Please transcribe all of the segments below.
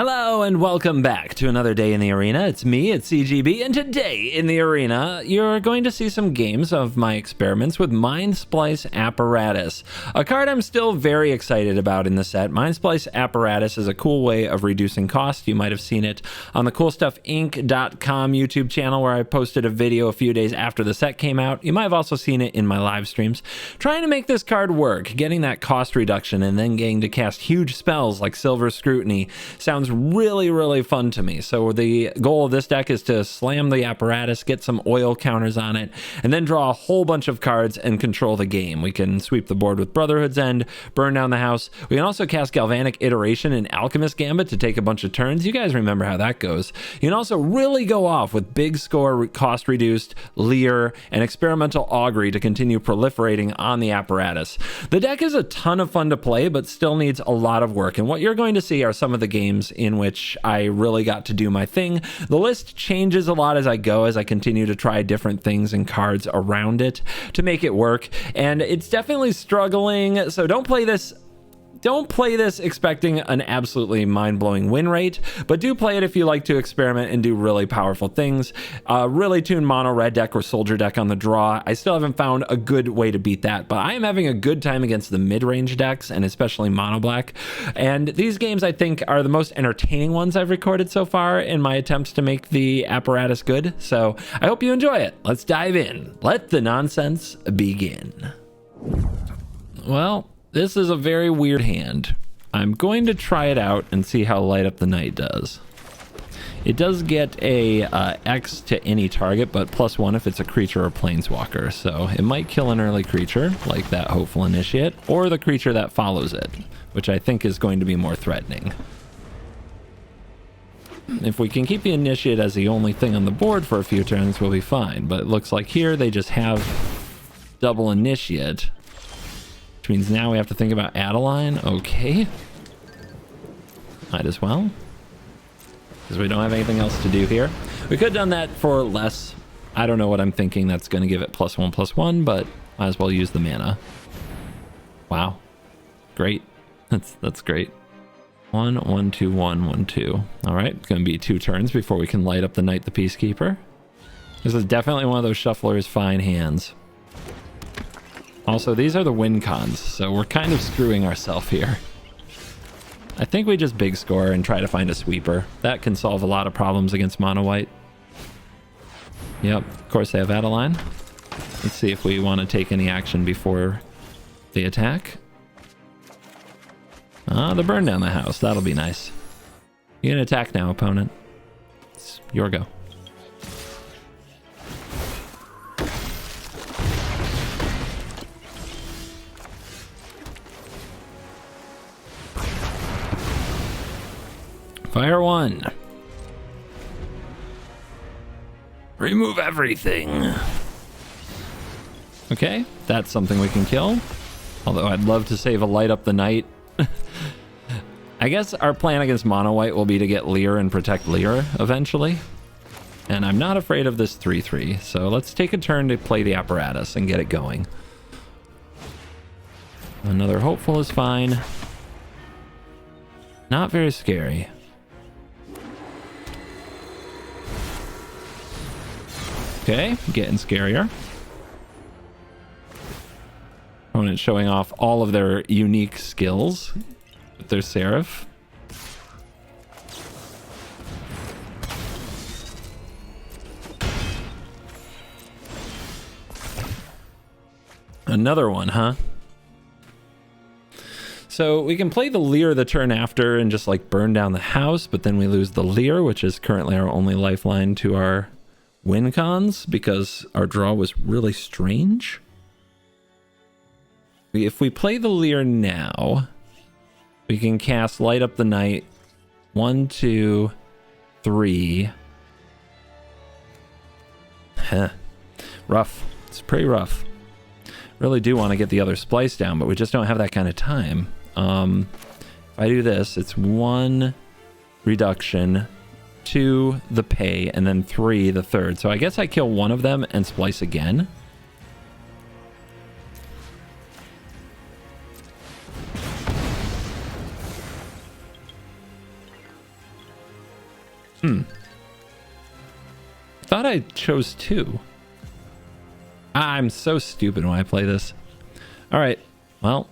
Hello and welcome back to another day in the arena. It's me, it's CGB, and today in the arena, you're going to see some games of my experiments with Mind Splice Apparatus, a card I'm still very excited about in the set. Mind Splice Apparatus is a cool way of reducing cost. You might have seen it on the CoolStuffInc.com YouTube channel where I posted a video a few days after the set came out. You might have also seen it in my live streams. Trying to make this card work, getting that cost reduction, and then getting to cast huge spells like Silver Scrutiny sounds really fun to me. So the goal of this deck is to slam the apparatus, get some oil counters on it, and then draw a whole bunch of cards and control the game. We can sweep the board with Brotherhood's End, burn down the house. We can also cast Galvanic Iteration and Alchemist Gambit to take a bunch of turns. You guys remember how that goes. You can also really go off with big score, cost reduced, Leer, and Experimental Augury to continue proliferating on the apparatus. The deck is a ton of fun to play, but still needs a lot of work. And what you're going to see are some of the games in which I really got to do my thing. The list changes a lot as I go, as I continue to try different things and cards around it to make it work. And it's definitely struggling, so don't play this expecting an absolutely mind-blowing win rate, but do play it if you like to experiment and do really powerful things. Really tune mono red deck or soldier deck on the draw. I still haven't found a good way to beat that, but I am having a good time against the mid-range decks and especially Monoblack. And these games I think are the most entertaining ones I've recorded so far in my attempts to make the apparatus good. So I hope you enjoy it. Let's dive in. Let the nonsense begin. Well, this is a very weird hand. I'm going to try it out and see how Light Up the Night does. It does get a X to any target, but +1 if it's a creature or planeswalker. So it might kill an early creature, like that Hopeful Initiate, or the creature that follows it, which I think is going to be more threatening. If we can keep the Initiate as the only thing on the board for a few turns, we'll be fine. But it looks like here they just have double Initiate, which means now we have to think about Adeline. Okay. Might as well, because we don't have anything else to do here. We could have done that for less. I don't know what I'm thinking that's going to give it +1/+1, but might as well use the mana. Wow. Great. That's great. 1 1 2 1 1 2. All right. It's going to be 2 turns before we can Light Up the Night the Peacekeeper. This is definitely one of those shuffler's fine hands. Also, these are the win cons, so we're kind of screwing ourselves here. I think we just big score and try to find a sweeper. That can solve a lot of problems against mono white. Yep, of course they have Adeline. Let's see if we want to take any action before the attack. The burn down the house. That'll be nice. You can attack now, opponent. It's your go. Fire 1. Remove everything. Okay, that's something we can kill. Although I'd love to save a Light Up the Night. I guess our plan against mono white will be to get Leer and protect Leer eventually. And I'm not afraid of this 3/3. So let's take a turn to play the apparatus and get it going. Another Hopeful is fine. Not very scary. Okay, getting scarier. Opponent showing off all of their unique skills with their Seraph. Another one, huh? So we can play the Leer the turn after and just like burn down the house, but then we lose the Leer, which is currently our only lifeline to our win cons because our draw was really strange. If we play the Leer now, we can cast Light Up the Night 1 2 3. Rough. It's pretty rough. Really do want to get the other splice down, but we just don't have that kind of time. If I do this, it's 1 reduction, 2 the pay, and then 3 the third. So I guess I kill one of them and splice again. thought I chose 2. I'm so stupid when I play this. All right, well.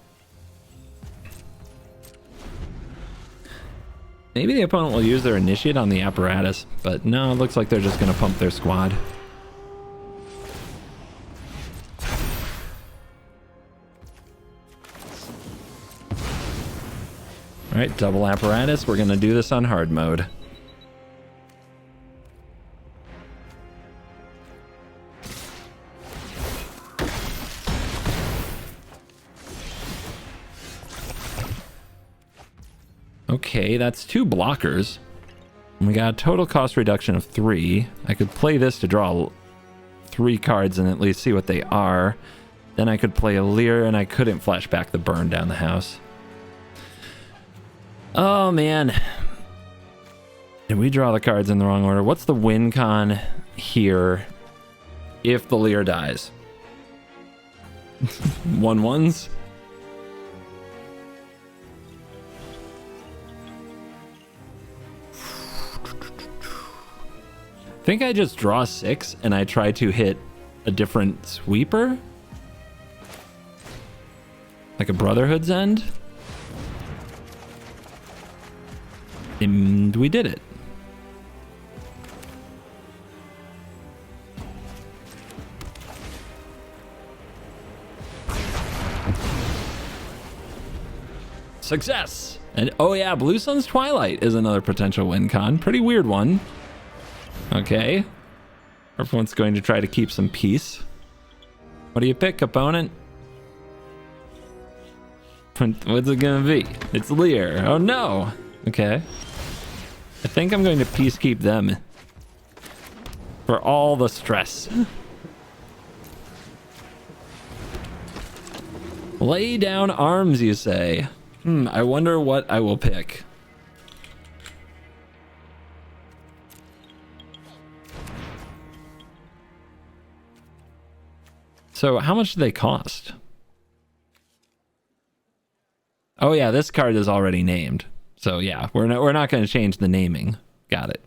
Maybe the opponent will use their initiate on the apparatus, but no, it looks like they're just going to pump their squad. All right, double apparatus. We're going to do this on hard mode. Okay, that's 2 blockers. We got a total cost reduction of 3. I could play this to draw 3 cards and at least see what they are. Then I could play a Leer, and I couldn't flash back the burn down the house. Oh, man. Did we draw the cards in the wrong order? What's the win con here if the Leer dies? 1/1s? I think I just draw 6 and I try to hit a different sweeper? Like a Brotherhood's End? And we did it. Success! And oh yeah, Blue Sun's Twilight is another potential win con. Pretty weird one. Okay. Everyone's going to try to keep some peace. What do you pick, opponent? What's it gonna be? It's Leer. Oh no! Okay. I think I'm going to peacekeep them. For all the stress. Lay down arms, you say? I wonder what I will pick. So how much do they cost? Oh yeah, this card is already named. So yeah, we're not going to change the naming. Got it.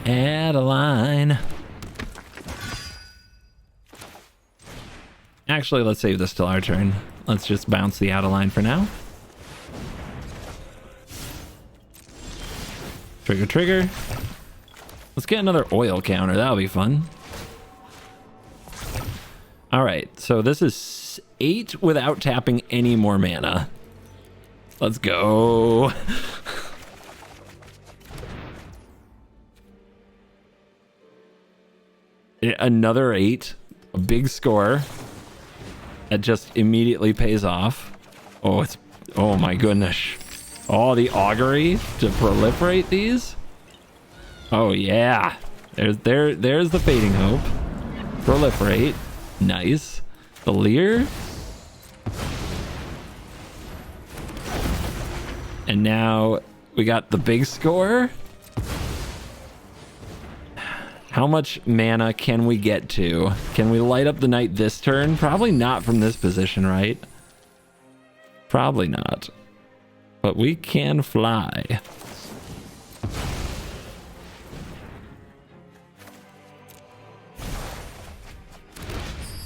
Add a line. Actually, let's save this till our turn. Let's just bounce the out of line for now. Trigger, trigger. Let's get another oil counter. That'll be fun. All right, so this is 8 without tapping any more mana. Let's go. Another 8. A big score. That just immediately pays off. Oh my goodness. Oh, the augury to proliferate these. Oh yeah. There's the fading hope. Proliferate. Nice. The Leer. And now we got the big score. How much mana can we get to? Can we light up the night this turn? Probably not from this position, right? Probably not. But we can fly.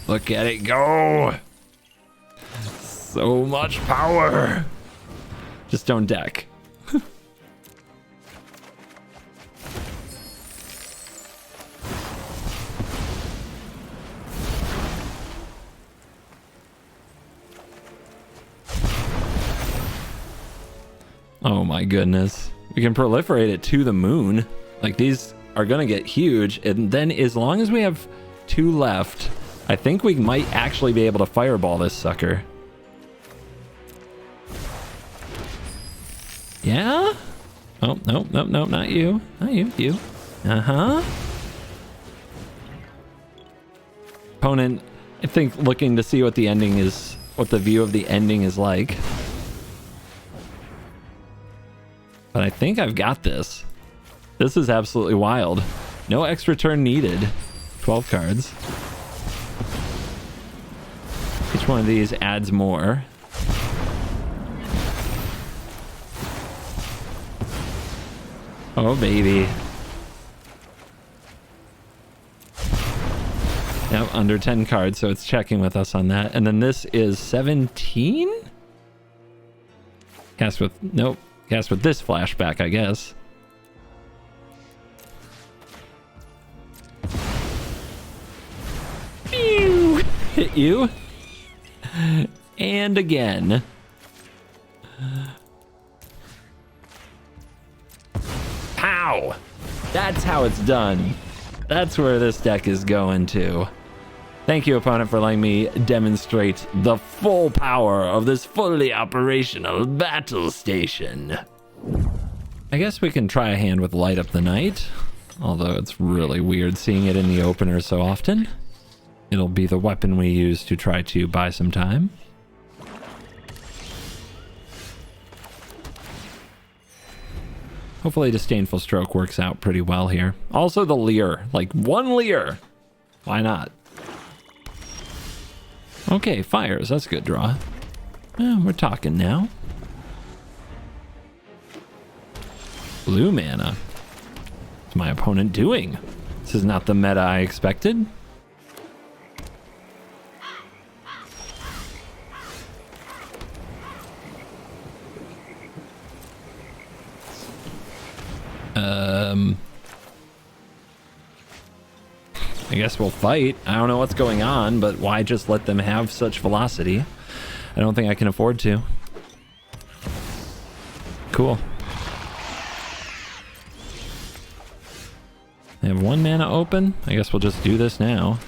Look at it go! So much power! Just don't deck. Oh my goodness. We can proliferate it to the moon. Like, these are gonna get huge, and then as long as we have 2 left, I think we might actually be able to fireball this sucker. Yeah? Oh, no, not you. Not you, you. Uh-huh. Opponent, I think, looking to see what the ending is, what the view of the ending is like. But I think I've got this. This is absolutely wild. No extra turn needed. 12 cards. Each one of these adds more. Oh, baby. Yep, under 10 cards, so it's checking with us on that. And then this is 17? Cast with... Nope. Cast with this flashback, I guess. Pew! Hit you. And again. Pow! That's how it's done. That's where this deck is going to. Thank you, opponent, for letting me demonstrate the full power of this fully operational battle station. I guess we can try a hand with Light Up the Night, although it's really weird seeing it in the opener so often. It'll be the weapon we use to try to buy some time. Hopefully Disdainful Stroke works out pretty well here. Also the Leer, like 1 Leer. Why not? Okay, fires, that's a good draw. We're talking now. Blue mana. What's my opponent doing? This is not the meta I expected. I guess we'll fight. I don't know what's going on, but why just let them have such velocity? I don't think I can afford to. Cool. I have 1 mana open. I guess we'll just do this now.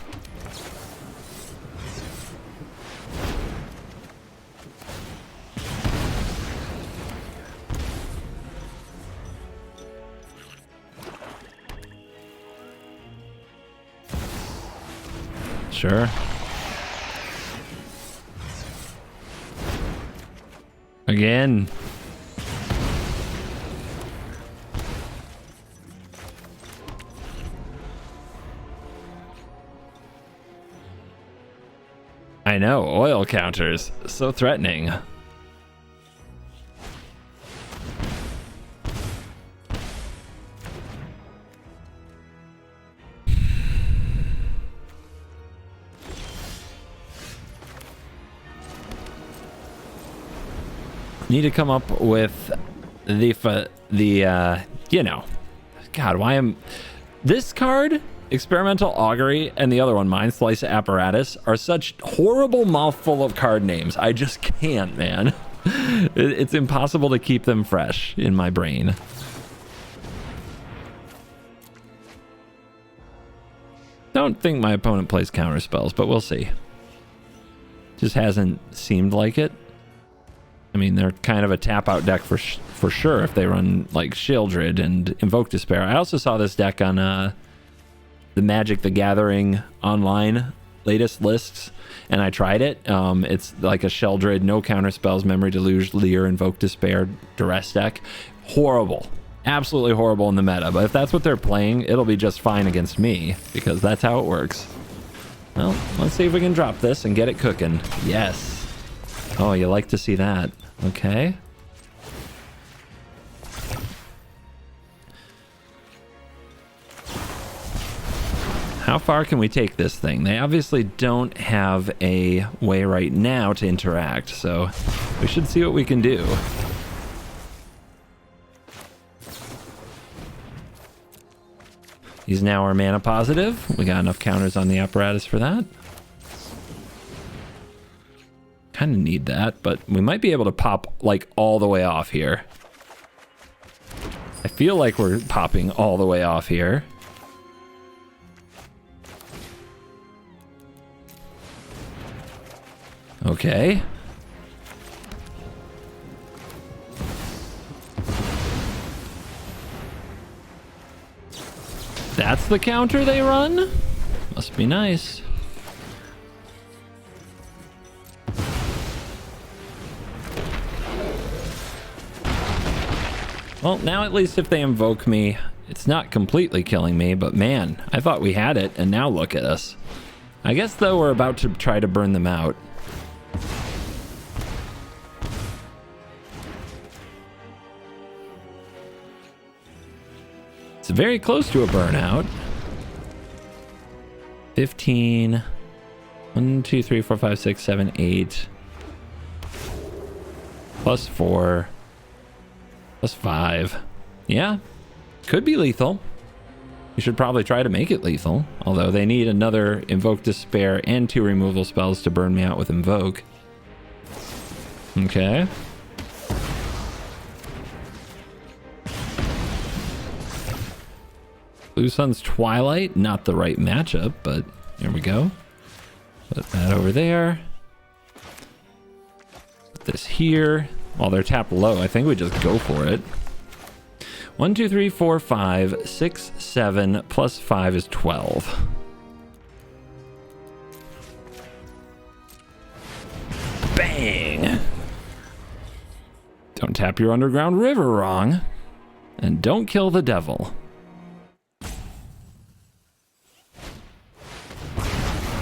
Sure. Again. I know, oil counters. So threatening. Need to come up with you know, God, why am this card, Experimental Augury, and the other one, Mind Slice Apparatus, are such horrible mouthful of card names. I just can't, man. It's impossible to keep them fresh in my brain. Don't think my opponent plays counter spells, but we'll see. Just hasn't seemed like it. I mean, they're kind of a tap-out deck for sure if they run, like, Sheoldred and Invoke Despair. I also saw this deck on the Magic the Gathering online latest lists, and I tried it. It's like a Sheoldred, no counter spells, Memory Deluge, Leer, Invoke Despair, Duress deck. Horrible. Absolutely horrible in the meta, but if that's what they're playing, it'll be just fine against me, because that's how it works. Well, let's see if we can drop this and get it cooking. Yes. Oh, you like to see that. Okay. How far can we take this thing? They obviously don't have a way right now to interact, so we should see what we can do. He's now our mana positive. We got enough counters on the apparatus for that. Kind of need that, but we might be able to pop like all the way off here. I feel like we're popping all the way off here. Okay. That's the counter they run? Must be nice. Well, now at least if they invoke me, it's not completely killing me, but man, I thought we had it, and now look at us. I guess, though, we're about to try to burn them out. It's very close to a burnout. 15. 1, 2, 3, 4, 5, 6, 7, 8. Plus 4. Plus 5. Yeah. Could be lethal. You should probably try to make it lethal. Although they need another Invoke Despair and 2 removal spells to burn me out with Invoke. Okay. Blue Sun's Twilight, not the right matchup, but here we go. Put that over there. Put this here. While they're tapped low, I think we just go for it. 1, 2, 3, 4, 5, 6, 7, plus 5 is 12. Bang! Don't tap your Underground River wrong. And don't kill the devil.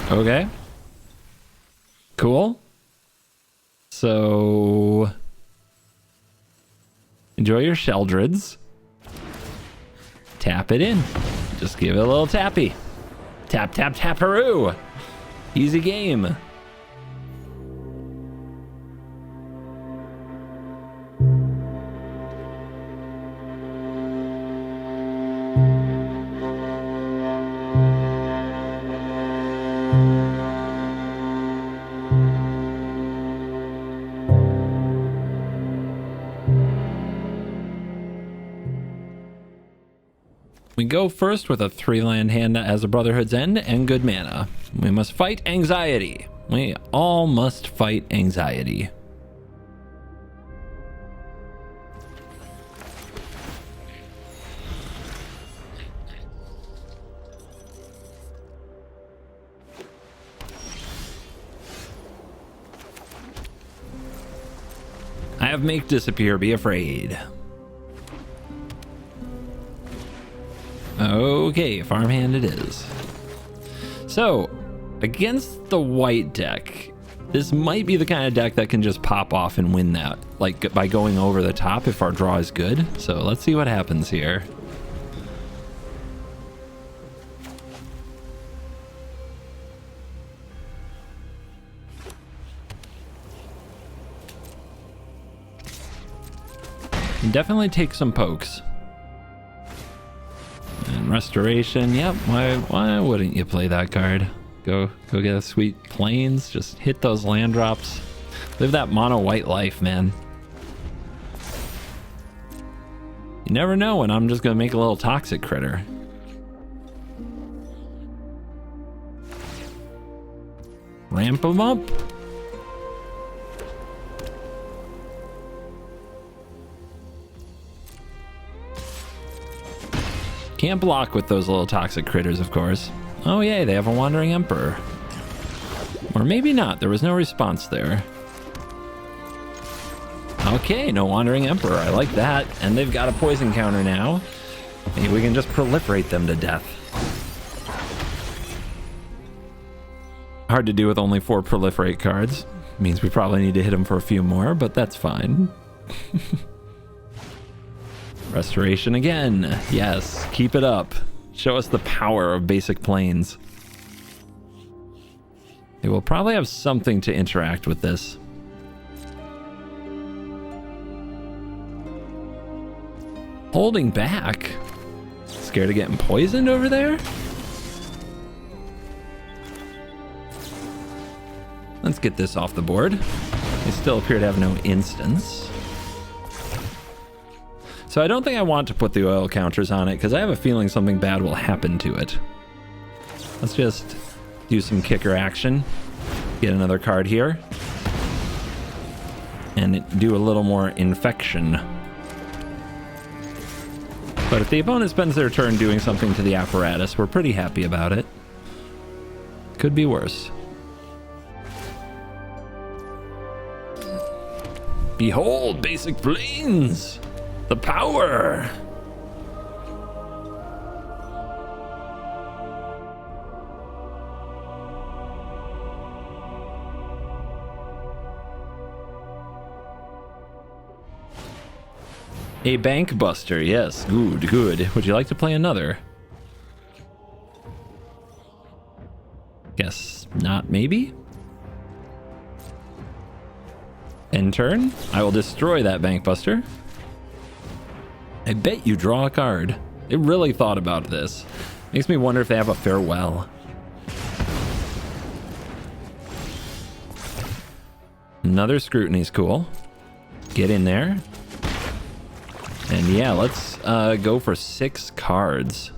Okay. Cool. So enjoy your Sheldreds. Tap it in. Just give it a little tappy. Tap, tap, tap-aroo. Easy game. We go first with a 3-land hand that has a Brotherhood's End and good mana. We must fight anxiety. We all must fight anxiety. I have Make Disappear, be afraid. Okay, farmhand it is. So, against the white deck, this might be the kind of deck that can just pop off and win that, like by going over the top if our draw is good. So let's see what happens here. Definitely take some pokes. And Restoration, yep, why wouldn't you play that card? Go get a sweet Plains, just hit those land drops. Live that mono white life, man. You never know when I'm just gonna make a little toxic critter. Ramp them up. Can't block with those little toxic critters, of course. Oh yay, they have a Wandering Emperor. Or maybe not, there was no response there. Okay, no Wandering Emperor, I like that. And they've got a poison counter now. Maybe we can just proliferate them to death. Hard to do with only 4 proliferate cards. Means we probably need to hit them for a few more, but that's fine. Restoration again. Yes, keep it up. Show us the power of basic planes. They will probably have something to interact with this. Holding back? Scared of getting poisoned over there? Let's get this off the board. They still appear to have no instance. So I don't think I want to put the oil counters on it because I have a feeling something bad will happen to it. Let's just do some kicker action. Get another card here. And do a little more infection. But if the opponent spends their turn doing something to the apparatus, we're pretty happy about it. Could be worse. Behold, basic planes! The power! A bank buster, yes. Good, good. Would you like to play another? Guess not, maybe? End turn. I will destroy that bank buster. I bet you draw a card. They really thought about this. Makes me wonder if they have a farewell. Another scrutiny's cool. Get in there. And yeah, let's go for 6 cards.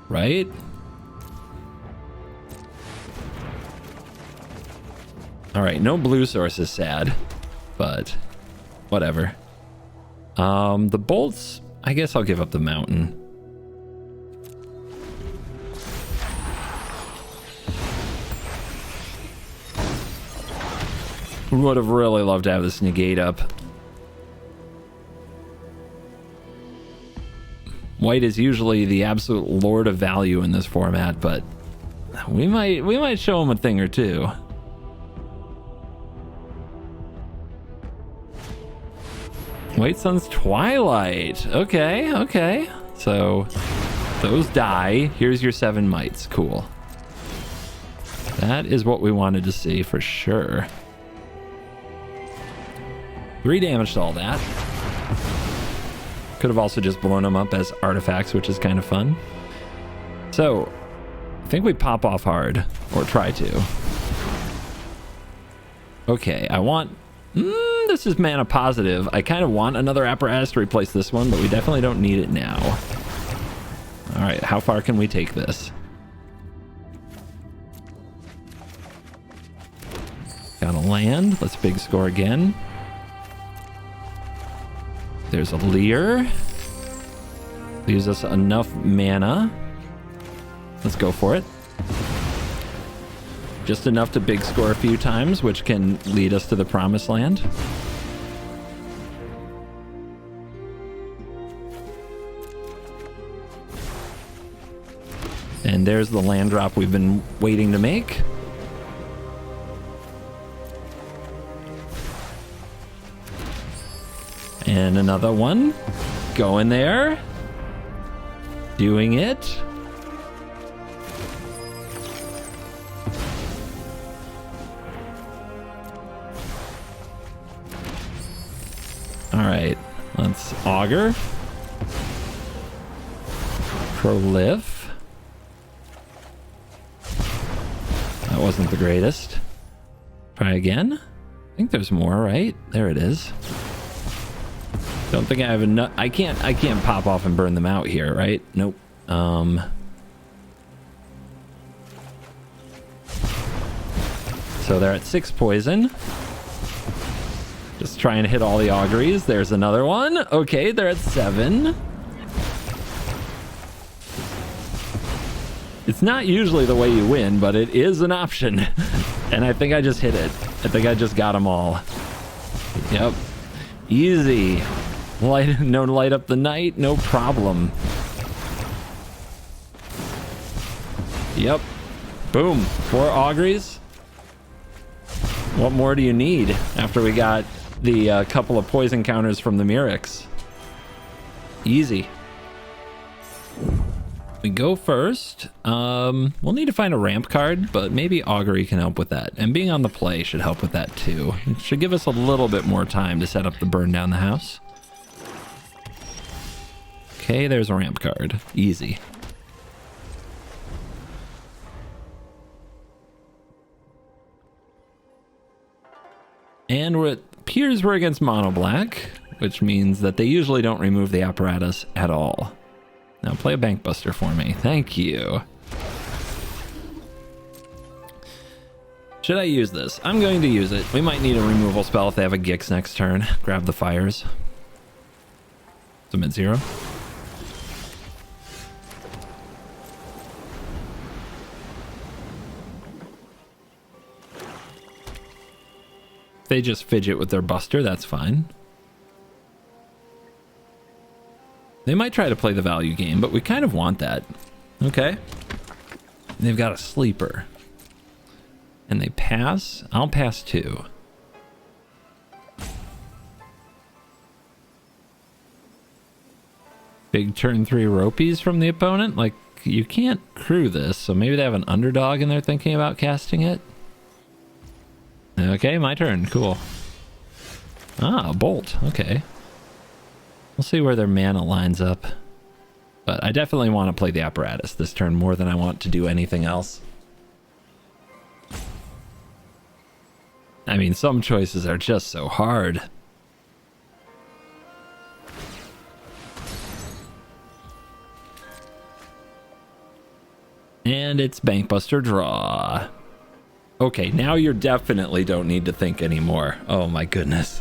Right? Alright, no blue source is sad. But whatever. The bolts, I guess I'll give up the mountain. Would have really loved to have this negate up. White is usually the absolute lord of value in this format, but we might show him a thing or two. White Sun's Twilight. Okay, okay. So those die. Here's your 7 mites. Cool. That is what we wanted to see for sure. 3 damage to all that. Could have also just blown them up as artifacts, which is kind of fun. So I think we pop off hard, or try to. Okay, I want... this is mana positive. I kind of want another apparatus to replace this one, but we definitely don't need it now. All right, how far can we take this? Got a land. Let's big score again. There's a Leer. Leaves us enough mana. Let's go for it. Just enough to big score a few times, which can lead us to the promised land. And there's the land drop we've been waiting to make. And another one. Going there. Doing it. All right, let's augur. Proliff. That wasn't the greatest. Try again. I think there's more, right? There it is. Don't think I have enough. I can't pop off and burn them out here, right? Nope. So they're at 6 poison. Just trying to hit all the auguries. There's another one. Okay, they're at 7. It's not usually the way you win, but it is an option. And I think I just hit it. I think I just got them all. Yep. Easy. Light up the night, no problem. Yep. Boom. 4 auguries. What more do you need after we got the couple of poison counters from the Murex? Easy. We go first. We'll need to find a ramp card, but maybe augury can help with that. And being on the play should help with that too. It should give us a little bit more time to set up the burn down the house. Okay, there's a ramp card. Easy. And it appears we're against Monoblack, which means that they usually don't remove the apparatus at all. Now play a bank buster for me. Thank you. Should I use this? I'm going to use it. We might need a removal spell if they have a Gix next turn. Grab the fires. It's a mid-0. They just fidget with their buster, that's fine. They might try to play the value game, but we kind of want that. Okay. They've got a sleeper. And they pass. I'll pass 2. big turn 3 ropies from the opponent. Like, you can't crew this, so maybe they have an underdog and they're thinking about casting it. Okay, my turn. Cool. Ah, a bolt. Okay. We'll see where their mana lines up. But I definitely want to play the apparatus this turn more than I want to do anything else. I mean, some choices are just so hard. And it's Bankbuster draw. Okay, now you definitely don't need to think anymore. Oh my goodness.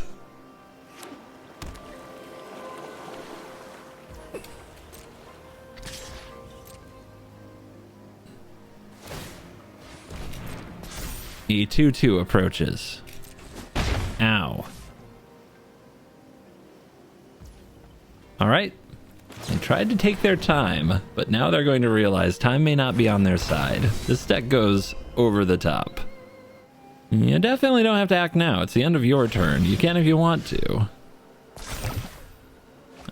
E2-2 approaches. Ow. Alright. They tried to take their time, but now they're going to realize time may not be on their side. This deck goes over the top. You definitely don't have to act now. It's the end of your turn. You can if you want to.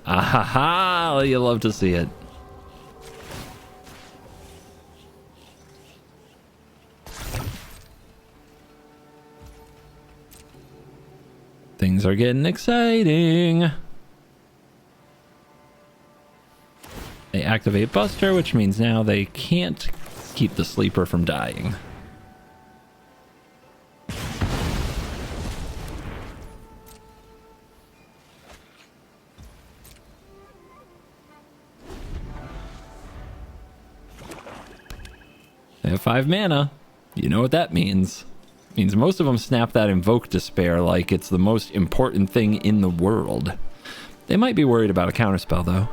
Ah-ha-ha! You love to see it. Things are getting exciting. They activate Buster, which means now they can't keep the sleeper from dying. They have 5 mana. You know what that means. It means most of them snap that Invoke Despair like it's the most important thing in the world. They might be worried about a counterspell, though.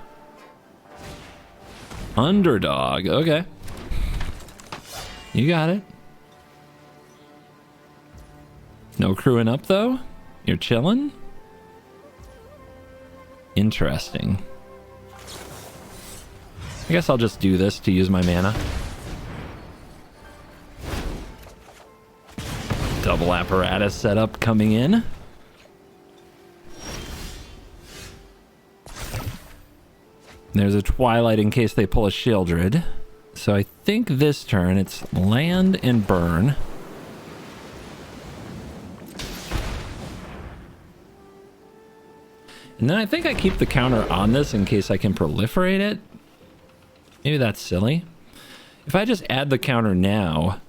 Underdog. Okay. You got it. No crewing up, though? You're chilling? Interesting. I guess I'll just do this to use my mana. Double apparatus setup coming in. There's a Twilight in case they pull a Shieldred. So I think this turn it's land and burn. And then I think I keep the counter on this in case I can proliferate it. Maybe that's silly. If I just add the counter now,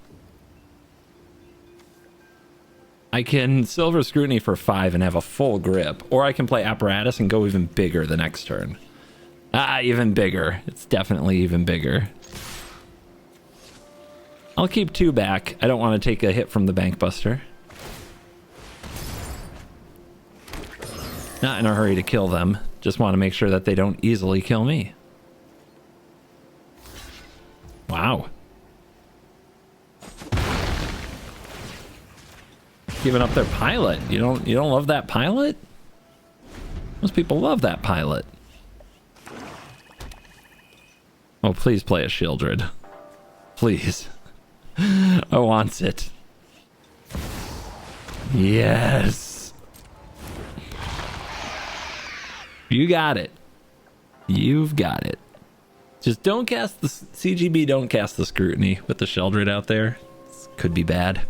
I can Silver Scrutiny for 5 and have a full grip. Or I can play Apparatus and go even bigger the next turn. Ah, even bigger. It's definitely even bigger. I'll keep 2 back. I don't want to take a hit from the Bankbuster. Not in a hurry to kill them. Just want to make sure that they don't easily kill me. Wow. Giving up their pilot. You don't love that pilot? Most people love that pilot. Oh, please play a Shieldred. Please. I want it. Yes. You got it. You've got it. Just don't cast the CGB, don't cast the Scrutiny with the Shieldred out there. This could be bad.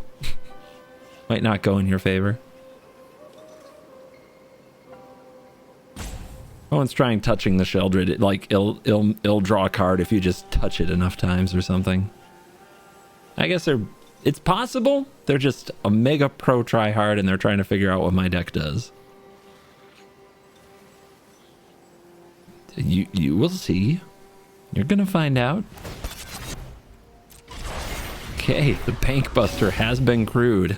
Might not go in your favor. No one's trying touching the Shieldred. Like, it'll draw a card if you just touch it enough times or something. I guess it's possible. They're just a mega pro tryhard and they're trying to figure out what my deck does. You will see. You're gonna find out. Okay, the Bankbuster has been crewed.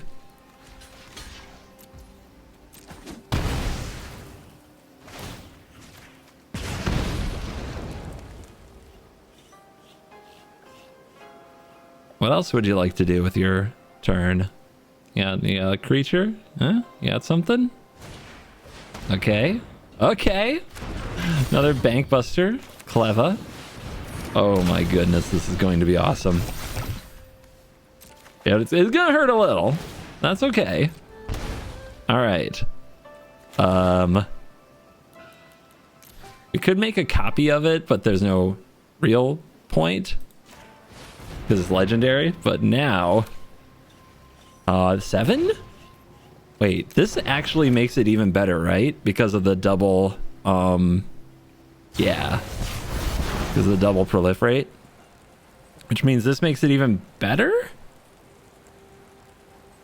What else would you like to do with your turn? Yeah, a creature? Huh? You got something? Okay. Okay. Another Bankbuster. Clever. Oh my goodness, this is going to be awesome. Yeah, it's gonna hurt a little. That's okay. Alright. We could make a copy of it, but there's no real point because it's legendary. But now, 7? Wait, this actually makes it even better, right? Because of the double, yeah, because of the double proliferate, which means this makes it even better.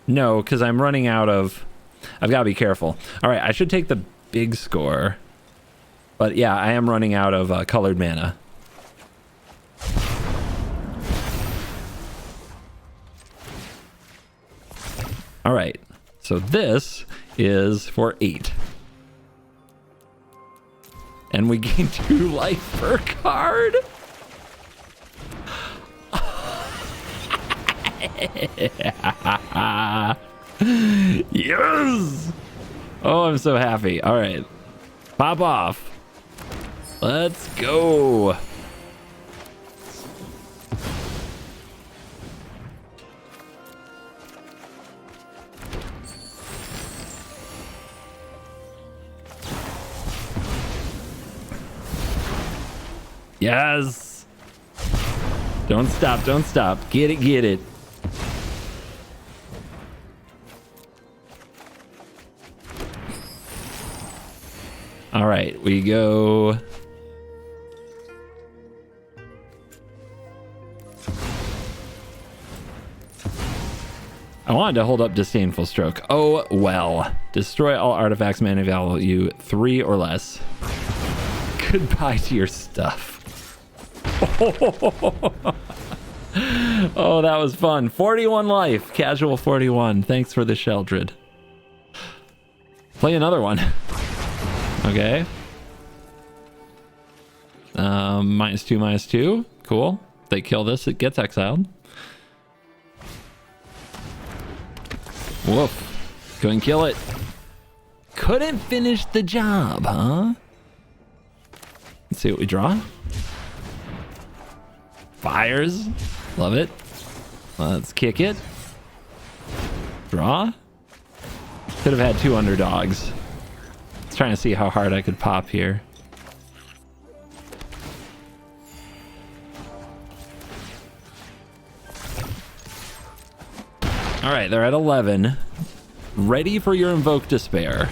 No, because I'm running out of. I've got to be careful. All right, I should take the big score. But yeah, I am running out of colored mana. All right, so this is for 8. And we gain 2 life per card. Yes! Oh, I'm so happy. All right, pop off. Let's go. Yes. Don't stop. Don't stop. Get it. Get it. All right. We go. I wanted to hold up Disdainful Stroke. Oh, well. Destroy all artifacts, mana value 3 or less. Goodbye to your stuff. Oh, that was fun. 41 life. Casual 41. Thanks for the Sheldred. Play another one. Okay. -2, -2. Cool. They kill this, it gets exiled. Woof. Couldn't kill it. Couldn't finish the job, huh? Let's see what we draw. Fires. Love it. Let's kick it. Draw. Could have had 2 underdogs. I was trying to see how hard I could pop here. All right, they're at 11. Ready for your Invoke Despair.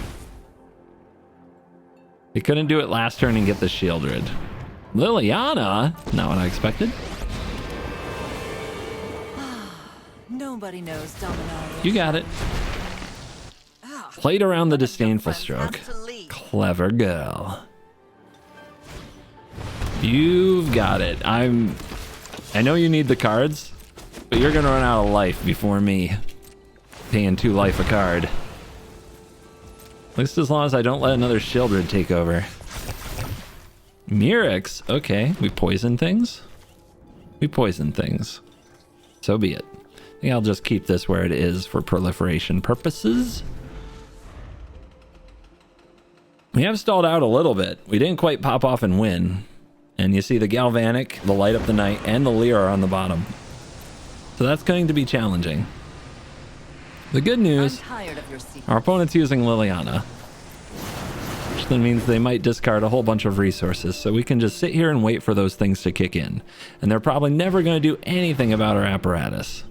They couldn't do it last turn and get the Shieldred. Liliana? Not what I expected. Nobody knows Dominaria. You got it. Played around the Disdainful Stroke. Clever girl. You've got it. I know you need the cards, but you're gonna run out of life before me. Paying 2 life a card. At least as long as I don't let another Shieldred take over. Mirrex. Okay, we poison things. We poison things. So be it. I think I'll just keep this where it is for proliferation purposes. We have stalled out a little bit. We didn't quite pop off and win. And you see the Galvanic, the Light Up the Night, and the Leer are on the bottom. So that's going to be challenging. The good news, our opponent's using Liliana, which then means they might discard a whole bunch of resources, so we can just sit here and wait for those things to kick in. And they're probably never going to do anything about our apparatus.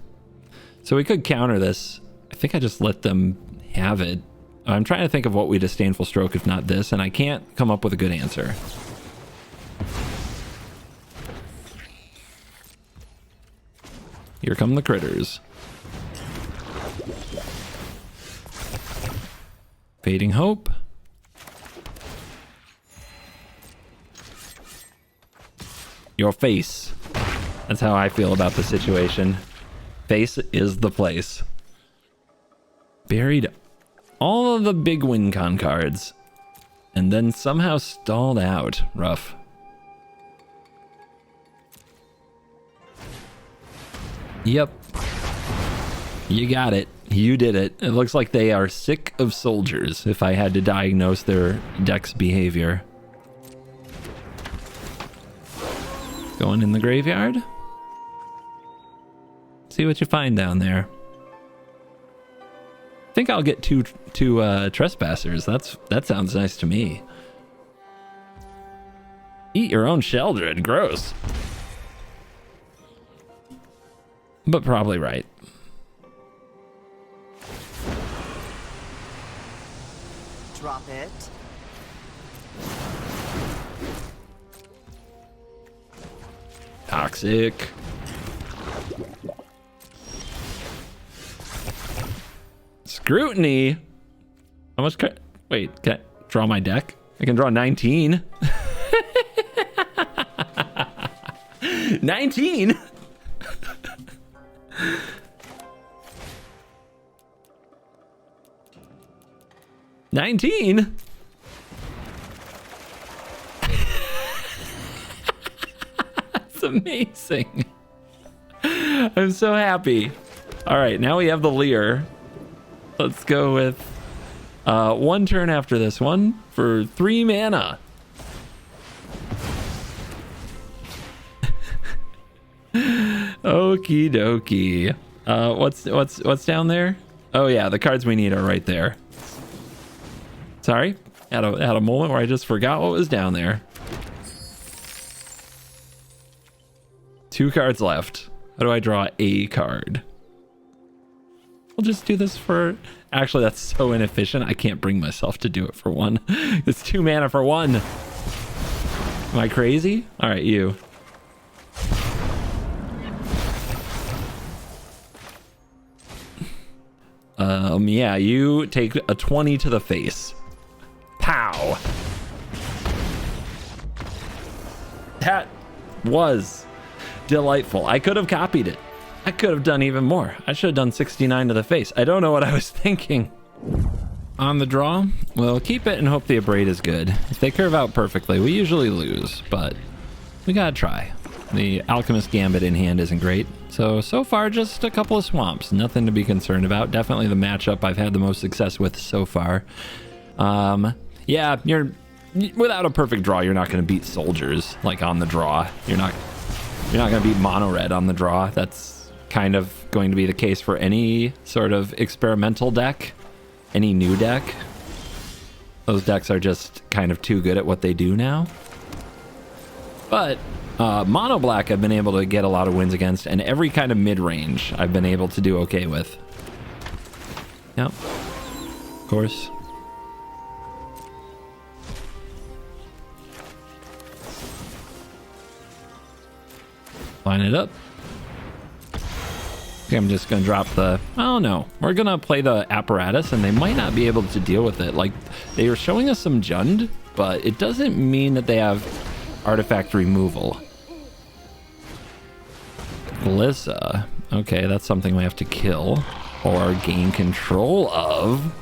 So we could counter this. I think I just let them have it. I'm trying to think of what we Disdainful Stroke if not this, and I can't come up with a good answer. Here come the critters. Fading Hope. Your face. That's how I feel about the situation. Face is the place. Buried all of the big win con cards. And then somehow stalled out. Rough. Yep. You got it. You did it. It looks like they are sick of soldiers, if I had to diagnose their deck's behavior. Going in the graveyard. See what you find down there. I think I'll get two trespassers. That sounds nice to me. Eat your own Sheldred. Gross. But probably right. Drop it. Toxic. Scrutiny. How much can wait, can I draw my deck? I can draw 19. 19. 19. That's amazing. I'm so happy. All right, now we have the Leer. Let's go with one turn after this one for 3 mana. Okie dokie. What's down there? Oh yeah, the cards we need are right there. Sorry, had a moment where I just forgot what was down there. 2 cards left. How do I draw a card? We'll just do this for... Actually, that's so inefficient. I can't bring myself to do it for 1. It's 2 mana for 1. Am I crazy? All right, you. Yeah, you take a 20 to the face. Pow. That was delightful. I could have copied it. I could have done even more. I should have done 69 to the face. I don't know what I was thinking. On the draw, we'll keep it and hope the abrade is good. If they curve out perfectly, we usually lose, but we gotta try. The Alchemist Gambit in hand isn't great. So far, just a couple of swamps. Nothing to be concerned about. Definitely the matchup I've had the most success with so far. Yeah, without a perfect draw, you're not going to beat soldiers, like, on the draw. You're not going to beat mono red on the draw. That's kind of going to be the case for any sort of experimental deck, any new deck. Those decks are just kind of too good at what they do now. But Monoblack I've been able to get a lot of wins against, and every kind of mid-range I've been able to do okay with. Yep. Of course. Line it up. Okay, I'm just gonna drop the... Oh no, we're gonna play the apparatus, and they might not be able to deal with it. Like, they are showing us some Jund, but it doesn't mean that they have artifact removal. Glissa. Okay, that's something we have to kill or gain control of.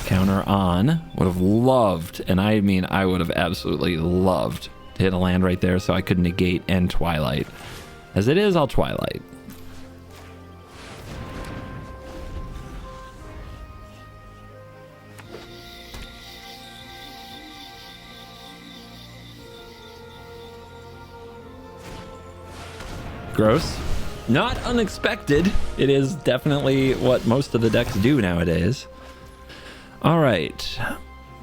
Counter on. Would have loved, and I mean I would have absolutely loved to hit a land right there so I could negate and Twilight. As it is, I'll Twilight. Gross. Not unexpected. It is definitely what most of the decks do nowadays. All right.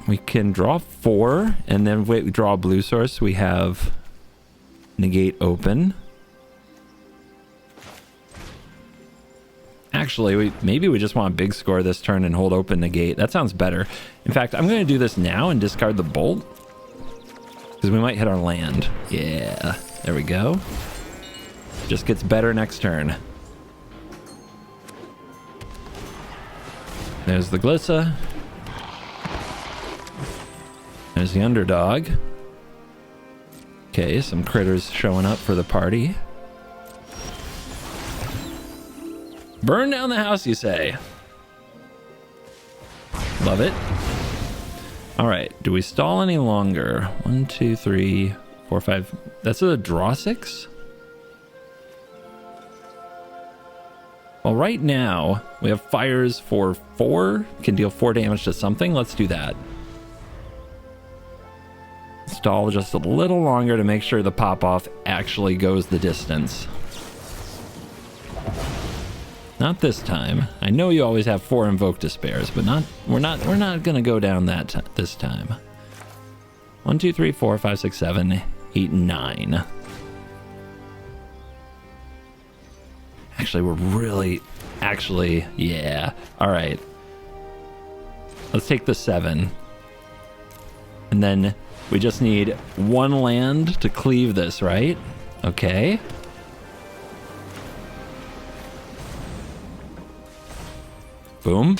We can draw 4, and then we draw a blue source. We have negate open. Actually, maybe we just want a big score this turn and hold open negate. That sounds better. In fact, I'm going to do this now and discard the bolt, because we might hit our land. Yeah, there we go. Just gets better next turn. There's the Glissa. There's the underdog. Okay, some critters showing up for the party. Burn down the house, you say? Love it. All right, do we stall any longer? 1, 2, 3, 4, 5. That's a draw 6? Well, right now, we have fires for 4. Can deal 4 damage to something. Let's do that. Stall just a little longer to make sure the pop-off actually goes the distance. Not this time. I know you always have 4 Invoke Despairs, but we're not gonna go down that this time. 1, 2, 3, 4, 5, 6, 7, 8, 9. Actually, we're really... Actually, yeah. All right. Let's take the 7. And then we just need 1 land to cleave this, right? Okay. Boom.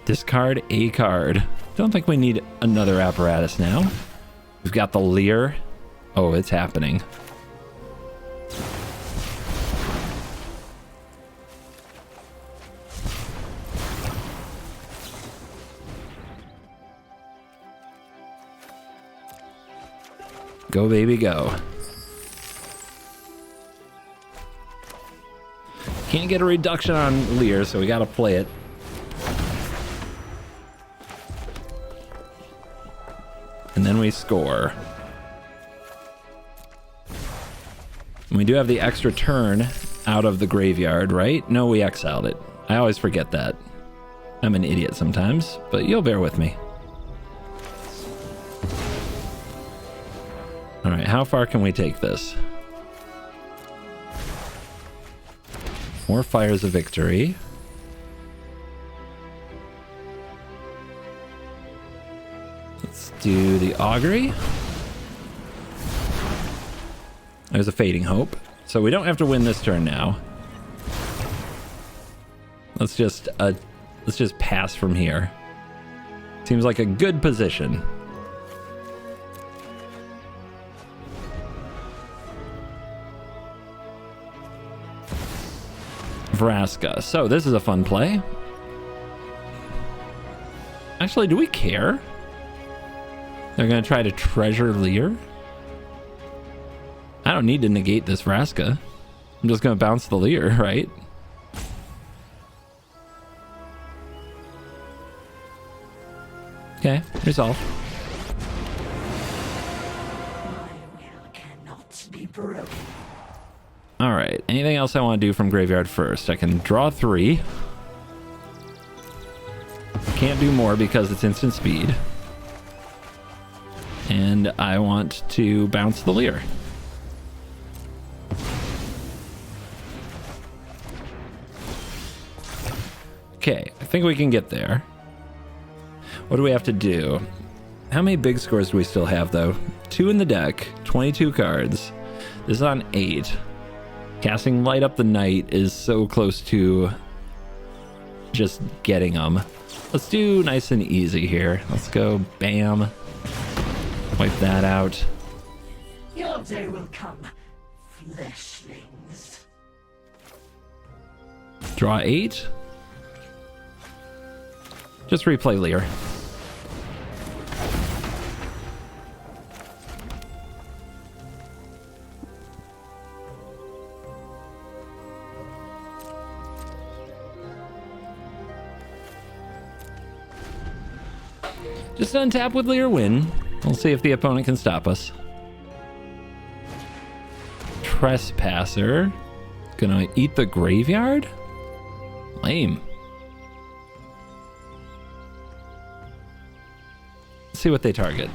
Discard a card. Don't think we need another apparatus now. We've got the Leer. Oh, it's happening. Go, baby, go. Can't get a reduction on Leer, so we gotta play it. And then we score. And we do have the extra turn out of the graveyard, right? No, we exiled it. I always forget that. I'm an idiot sometimes, but you'll bear with me. All right, how far can we take this? 4 fires of victory. Let's do the augury. There's a fading hope. So we don't have to win this turn now. Let's just pass from here. Seems like a good position. Vraska. So this is a fun play. Actually, do we care? They're going to try to treasure Leer? I don't need to negate this Vraska. I'm just going to bounce the Leer, right? Okay, resolve. My will cannot be broken. All right, anything else I want to do from graveyard first? I can draw 3. Can't do more because it's instant speed. And I want to bounce the Leer. Okay, I think we can get there. What do we have to do? How many big scores do we still have, though? 2 in the deck, 22 cards. This is on 8. Casting Light Up the Night is so close to just getting them. Let's do nice and easy here. Let's go bam. Wipe that out. Your day will come, fleshlings. Draw 8. Just replay Leer. Just untap with Leer, win. We'll see if the opponent can stop us. Trespasser. Gonna eat the graveyard? Lame. Let's see what they target.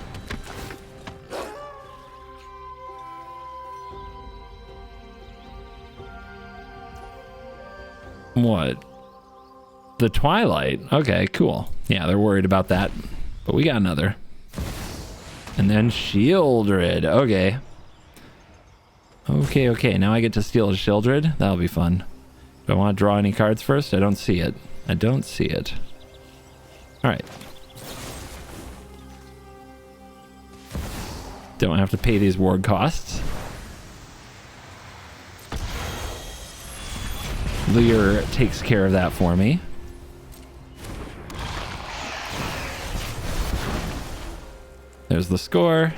What? The Twilight? Okay, cool. Yeah, they're worried about that. But we got another. And then Shieldred. Okay. Okay. Now I get to steal a Shieldred. That'll be fun. Do I want to draw any cards first? I don't see it. Alright. Don't have to pay these ward costs. Leer takes care of that for me. There's the score.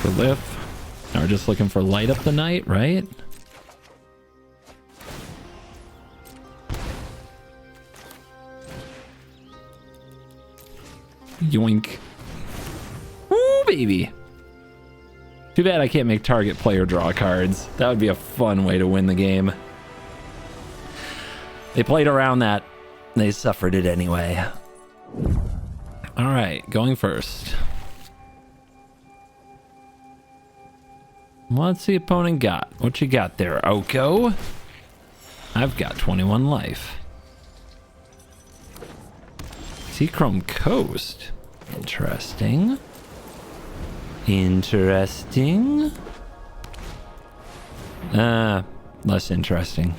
The lift. Now we're just looking for Light Up the Night, right? Yoink. Woo, baby. Too bad I can't make target player draw cards. That would be a fun way to win the game. They played around that. They suffered it anyway. All right, going first. What's the opponent got? What you got there, Oko? I've got 21 life. Seachrome Coast. Interesting. Interesting. Less interesting.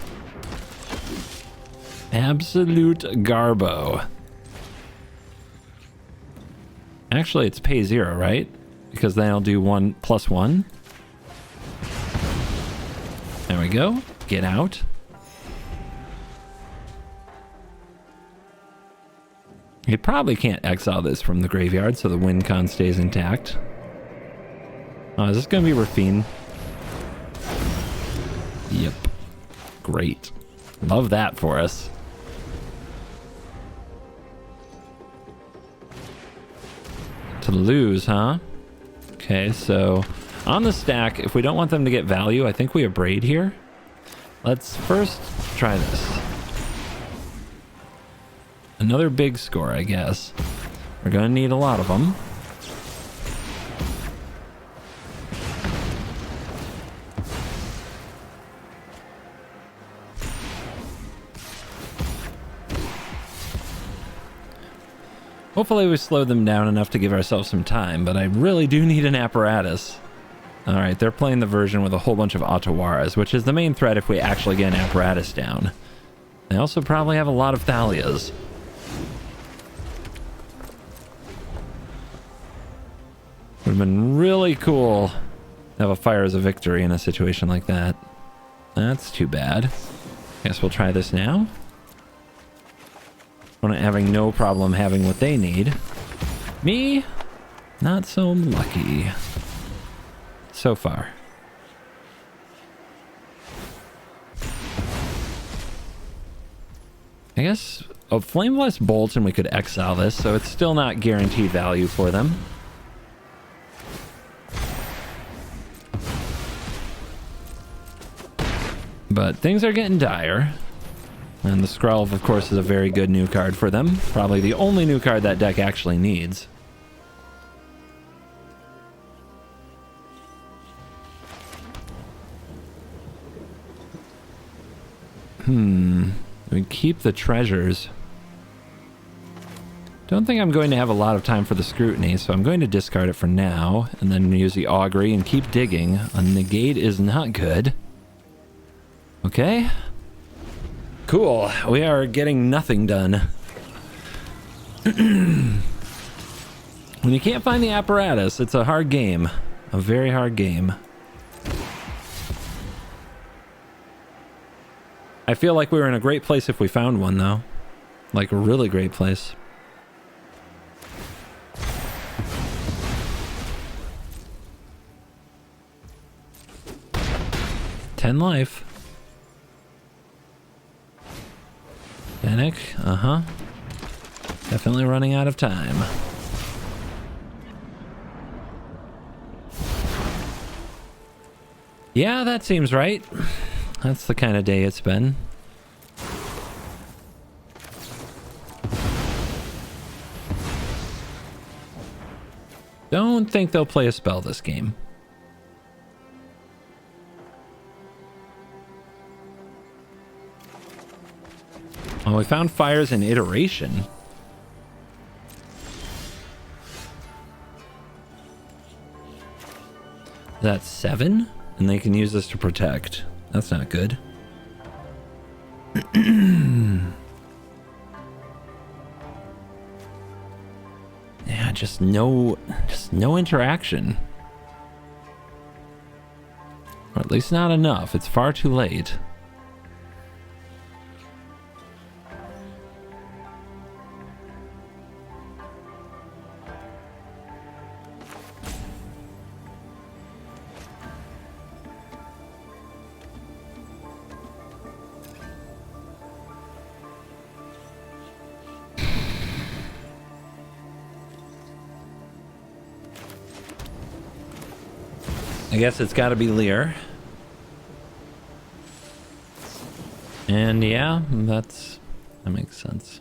Absolute Garbo. Actually, it's pay 0, right? Because then I'll do 1+1. There we go. Get out. You probably can't exile this from the graveyard, so the win con stays intact. Oh, is this going to be Rafine? Yep. Great. Love that for us. To lose, huh? Okay, so on the stack, if we don't want them to get value, I think we abrade here. Let's first try this. Another big score, I guess. We're going to need a lot of them. Hopefully we slowed them down enough to give ourselves some time, but I really do need an apparatus. Alright, they're playing the version with a whole bunch of Otawaras, which is the main threat if we actually get an apparatus down. They also probably have a lot of Thalias. Would have been really cool to have a fire as a victory in a situation like that. That's too bad. Guess we'll try this now. Opponent having no problem having what they need. Me, not so lucky. So far. I guess a Flameless Bolt and we could exile this, so it's still not guaranteed value for them. But things are getting dire. And the Skrelv, of course, is a very good new card for them. Probably the only new card that deck actually needs. We keep the treasures. Don't think I'm going to have a lot of time for the scrutiny, so I'm going to discard it for now, and then use the augury and keep digging. A negate is not good. Okay. Cool. We are getting nothing done. When you can't find the apparatus, it's a hard game. A very hard game. I feel like we were in a great place if we found one, though. Like, a really great place. Ten life. Panic, Definitely running out of time. Yeah, that seems right. That's the kind of day it's been. Don't think they'll play a spell this game. Oh, we found fires in iteration. That's 7? And they can use this to protect. That's not good. Yeah, just no interaction. Or at least not enough. It's far too late. I guess it's got to be Lear. And yeah, that makes sense.